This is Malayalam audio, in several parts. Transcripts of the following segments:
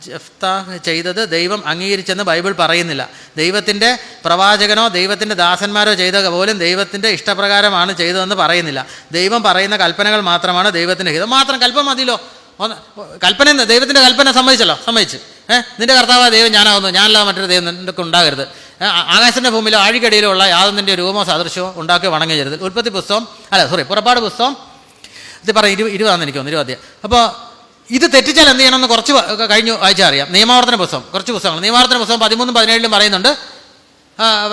ജെഫ്താഹ് ചെയ്തത് ദൈവം അംഗീകരിച്ചെന്ന് ബൈബിൾ പറയുന്നില്ല. ദൈവത്തിൻ്റെ പ്രവാചകനോ ദൈവത്തിൻ്റെ ദാസന്മാരോ ചെയ്ത പോലും ദൈവത്തിൻ്റെ ഇഷ്ടപ്രകാരമാണ് ചെയ്തതെന്ന് പറയുന്നില്ല. ദൈവം പറയുന്ന കൽപ്പനകൾ മാത്രമാണ് ദൈവത്തിൻ്റെ ഹിതം. മാത്രം കൽപ്പന മതിയല്ലോ. കൽപ്പന ദൈവത്തിൻ്റെ കൽപ്പന സമ്മതിച്ചു. നിൻ്റെ കർത്താവായ ദൈവം ഞാനാവുന്നു, ഞാനല്ലാതെ മറ്റൊരു ദൈവം നിനക്ക് ഉണ്ടാകരുത്. ആകാശത്തിൻ്റെ ഭൂമിയിലോ ആഴിക്കടിയിലോ ഉള്ള യാതൊന്നിൻ്റെ രൂപമോ സദൃശമോ ഉണ്ടാക്കി വണങ്ങരുത്. പുറപ്പാട് പുസ്തകം ഇത് പറയും 20 എനിക്ക് തോന്നുന്നു 20. അപ്പോൾ ഇത് തെറ്റിച്ചാൽ എന്ത് ചെയ്യണമെന്ന് കുറച്ച് കഴിഞ്ഞു വായിച്ചാൽ അറിയാം. നിയമാവർത്തന പുസ്തകം, കുറച്ച് പുസ്തകങ്ങൾ, നിയമാവർത്തന പുസ്തകം 13-17 പറയുന്നുണ്ട്.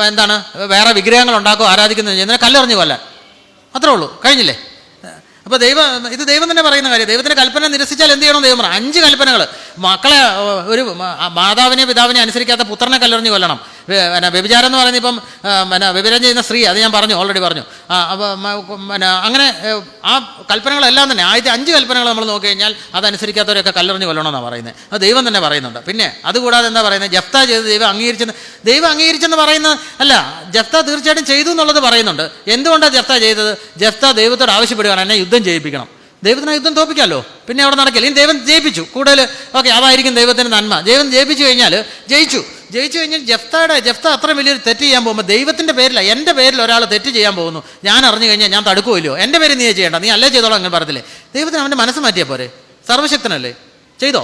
എന്താണ്, വേറെ വിഗ്രഹങ്ങൾ ഉണ്ടാക്കുക, ആരാധിക്കുന്നത് ചെയ്യുന്നതിന് കല്ലെറിഞ്ഞു കൊല്ലാൻ. അത്രേ ഉള്ളൂ, കഴിഞ്ഞില്ലേ? അപ്പോൾ ഇത് ദൈവം തന്നെ പറയുന്ന കാര്യം. ദൈവത്തിൻ്റെ കൽപ്പന നിരസിച്ചാൽ എന്ത് ചെയ്യണം ദൈവം പറഞ്ഞു. 5 കൽപ്പനകൾ. മക്കളെ, ഒരു മാതാവിനെ പിതാവിനെ അനുസരിക്കാത്ത പുത്രനെ കല്ലെറിഞ്ഞു കൊല്ലണം. വ്യഭിചാരം എന്ന് പറയുന്നത് ഇപ്പം വ്യഭിചാരം ചെയ്യുന്ന സ്ത്രീ, അത് ഞാൻ ഓൾറെഡി പറഞ്ഞു. അങ്ങനെ ആ കൽപ്പനകളെല്ലാം തന്നെ, ആദ്യത്തെ 5 കൽപ്പനകൾ നമ്മൾ നോക്കി കഴിഞ്ഞാൽ അതനുസരിക്കാത്തവരൊക്കെ കല്ലെറിഞ്ഞു കൊല്ലണമെന്നാണ് പറയുന്നത്. അത് ദൈവം തന്നെ പറയുന്നുണ്ട്. പിന്നെ അതുകൂടാതെ എന്താ പറയുന്നത്, ജെഫ്ത ചെയ്ത് ദൈവം അംഗീകരിച്ചെന്ന് പറയുന്നത് അല്ല, ജെഫ്ത തീർച്ചയായിട്ടും ചെയ്തു എന്നുള്ളത് പറയുന്നുണ്ട്. എന്തുകൊണ്ടാണ് ജെഫ്ത ചെയ്തത്? ജെഫ്ത ദൈവത്തോട് ആവശ്യപ്പെടുകയാണ്, എന്നെ യുദ്ധം ചെയ്യിപ്പിക്കണം. ദൈവത്തിന് യുദ്ധം തോപ്പിക്കാമല്ലോ, പിന്നെ അവിടെ നടക്കില്ല. ഇനി ദൈവം ജയിപ്പിച്ചു, കൂടുതൽ ഓക്കെ, അതായിരിക്കും ദൈവത്തിന് നന്മ. ദൈവം ജയിപ്പിച്ചു കഴിഞ്ഞാൽ ജയിച്ചു കഴിഞ്ഞാൽ ജെഫ്ത അത്രയും വലിയൊരു തെറ്റ് ചെയ്യാൻ പോകുമ്പോൾ ദൈവത്തിൻ്റെ പേരില്ല, എൻ്റെ പേരിൽ ഒരാൾ തെറ്റ് ചെയ്യാൻ പോകുന്നു, ഞാൻ അറിഞ്ഞു കഴിഞ്ഞാൽ ഞാൻ തടുക്കുമല്ലോ, എൻ്റെ പേര് നീ ചെയ്യേണ്ട, നീ അല്ലേ ചെയ്തോളാം അങ്ങനെ പറയത്തില്ലേ? ദൈവത്തിന് അവൻ്റെ മനസ്സ് മാറ്റിയാൽ പോരെ? സർവശക്തനല്ലേ, ചെയ്തോ?